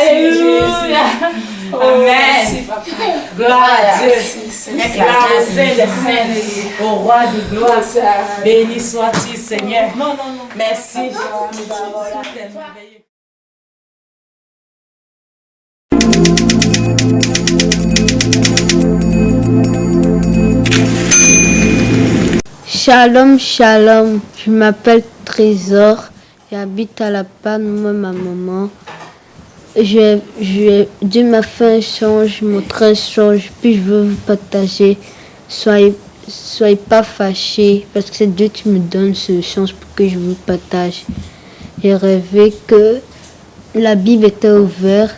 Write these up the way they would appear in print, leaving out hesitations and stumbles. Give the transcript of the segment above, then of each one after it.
Alléluia. Amen. Gloire à Dieu. Gloire au Saint des Saints, au Roi de gloire. Béni sois-tu, Seigneur. Merci. Shalom, shalom, je m'appelle Trésor, j'habite à la panne, moi, ma maman. Dieu m'a fait un songe, montré un songe, puis je veux vous partager. Soyez pas fâchés, parce que c'est Dieu qui me donne ce songe pour que je vous partage. J'ai rêvé que la Bible était ouverte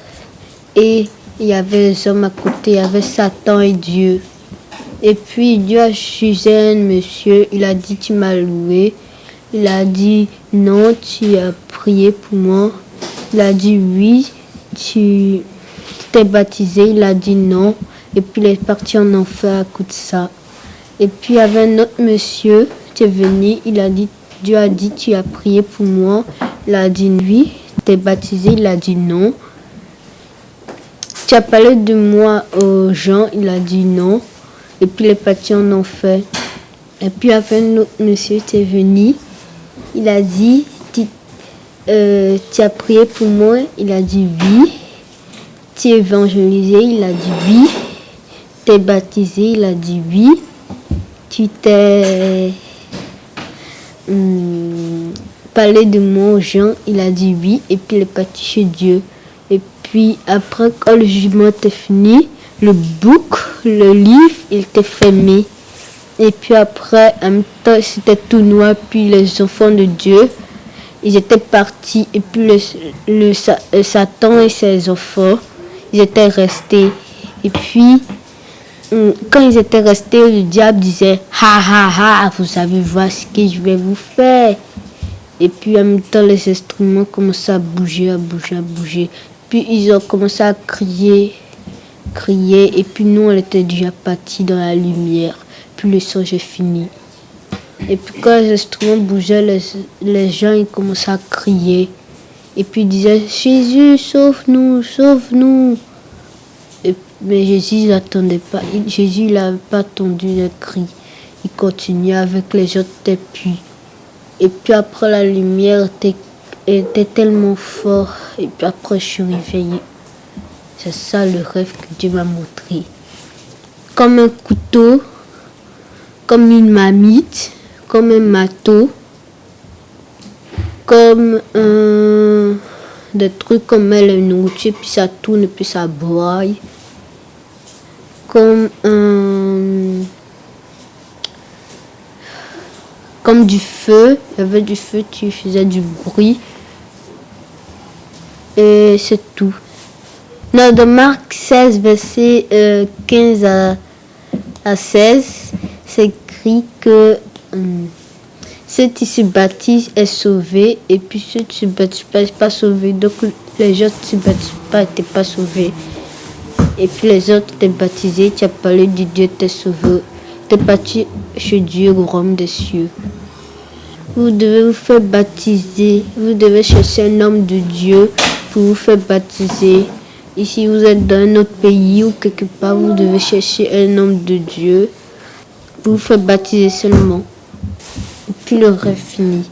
et il y avait les hommes à côté, il y avait Satan et Dieu. Et puis Dieu a jugé un monsieur, il a dit tu m'as loué. Il a dit non, tu as prié pour moi. Il a dit oui, tu t'es baptisé. Il a dit non. Et puis il est parti en enfer à cause de ça. Et puis il y avait un autre monsieur qui est venu, il a dit, Dieu a dit tu as prié pour moi. Il a dit oui, t'es baptisé. Il a dit non. Tu as parlé de moi aux gens, il a dit non. Et puis il est parti en enfer. Et puis après un autre monsieur qui est venu, il a dit, tu as prié pour moi, il a dit oui. Tu es évangélisé, il a dit oui. Tu es baptisé, il a dit oui. Tu t'es parlé de moi aux gens, il a dit oui. Et puis il est parti chez Dieu. Et puis après, quand le jugement était fini, le livre, il était fermé. Et puis après, en même temps, c'était tout noir. Puis les enfants de Dieu, ils étaient partis. Et puis Satan et ses enfants, ils étaient restés. Et puis, quand ils étaient restés, le diable disait, ha ha ha, vous allez voir ce que je vais vous faire. Et puis en même temps, les instruments commençaient à bouger, à bouger, à bouger. Puis ils ont commencé à crier. Et puis nous on était déjà partis dans la lumière, puis le songe est fini. Et puis quand les instruments bougeaient, les gens ils commençaient à crier et puis ils disaient Jésus sauve-nous, sauve-nous. Mais Jésus il n'attendait pas, Jésus il n'avait pas attendu les cris, il continuait avec les autres puits. Et puis après la lumière était tellement fort et puis après je suis réveillée. C'est ça le rêve que Dieu m'a montré. Comme un couteau, comme une marmite, comme un marteau, comme des trucs comme la nourriture, puis ça tourne, puis ça broye. Comme du feu, il y avait du feu qui faisait du bruit. Et c'est tout. Dans Marc 16, verset 15 à 16, c'est écrit que ceux qui se baptisent est sauvé et puis ceux qui ne se baptisent pas n'est pas sauvé. Donc les gens qui ne se baptisent pas n'étaient pas sauvés. Et puis les autres étaient baptisés, tu as parlé de Dieu, tu es sauvé. Tu es parti chez Dieu au royaume des cieux. Vous devez vous faire baptiser, vous devez chercher un homme de Dieu pour vous faire baptiser. Et si vous êtes dans un autre pays ou quelque part, vous devez chercher un homme de Dieu pour vous faire baptiser seulement. Et puis le rêve fini.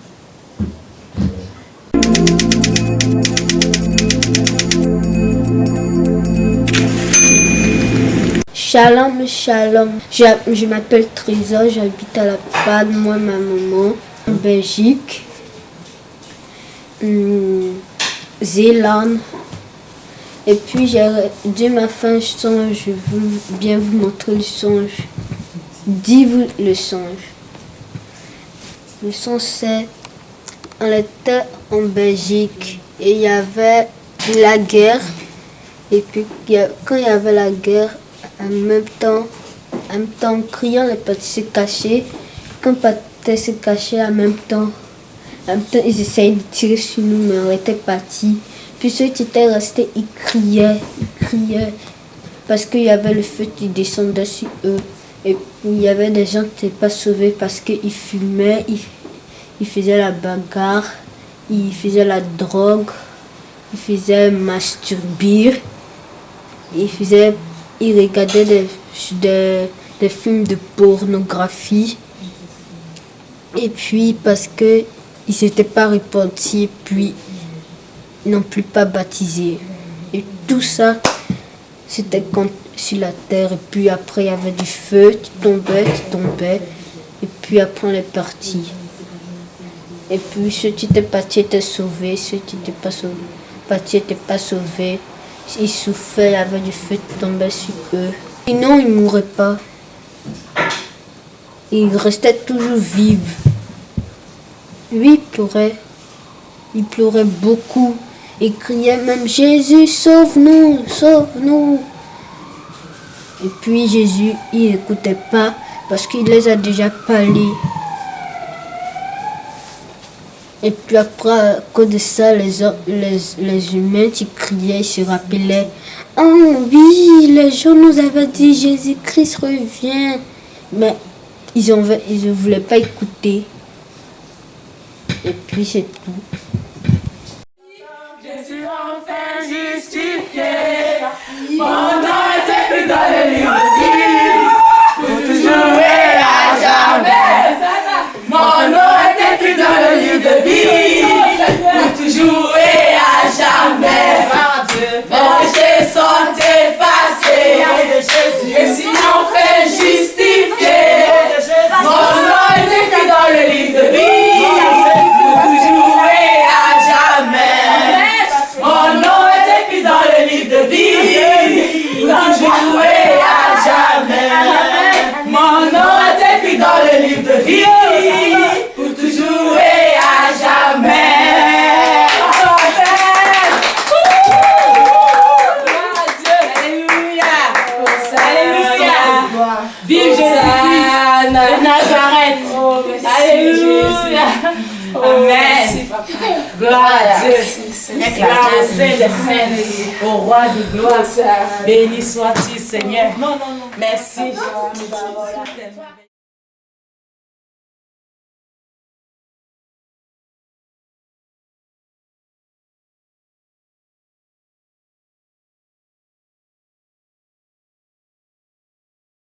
Shalom, shalom. Je m'appelle Trésor, j'habite à la panne, moi, ma maman, en Belgique, Zélande. Et puis Dieu m'a fait un songe, je veux bien vous montrer le songe. Dis-vous le songe. Le songe c'est, on était en Belgique et il y avait la guerre. Et puis quand il y avait la guerre, en même temps en criant, les petits se cachaient. Quand les petits se cachaient en même temps, ils essayaient de tirer sur nous, mais on était partis. Puis ceux qui étaient restés, ils criaient, parce qu'il y avait le feu qui descendait sur eux. Et il y avait des gens qui n'étaient pas sauvés parce qu'ils fumaient, ils faisaient la bagarre, ils faisaient la drogue. il faisait masturber. Il regardait des films de pornographie. Et puis parce que il s'était pas repenti, puis non plus pas baptisé. Et tout ça, c'était sur la terre. Et puis après, il y avait du feu, tu tombais. Et puis après, on est parti. Et puis ceux qui étaient partis étaient sauvés, ceux qui n'étaient pas partis n'étaient pas sauvés. Ils souffraient, il y avait du feu qui tombait sur eux. Sinon, ils ne mouraient pas. Ils restaient toujours vifs. Lui, il pleurait beaucoup. Il criait même Jésus, sauve-nous, sauve-nous. Et puis Jésus, il n'écoutait pas parce qu'il les a déjà parlé. Et puis après, à cause de ça, les humains qui criaient, ils se rappelaient. Oh oui, les gens nous avaient dit Jésus-Christ revient. Mais ils ne voulaient pas écouter. Et puis c'est tout. Je suis enfin justifié. Mon nom est écrit dans le livre de vie. Pour toujours et à jamais. Mon nom est écrit dans le livre de vie. Pour toujours et à jamais. Mon péché sont effacés. Je suis enfin justifié. Mon nom est écrit dans le livre de vie. Pour toujours et à jamais. Alléluia. Alléluia. Vive Jésus-Christ de Nazareth. Alléluia. Amen. Gloire à Dieu. Gloire au Saint des Saints, au Roi de gloire. Béni sois-tu, Seigneur. Merci.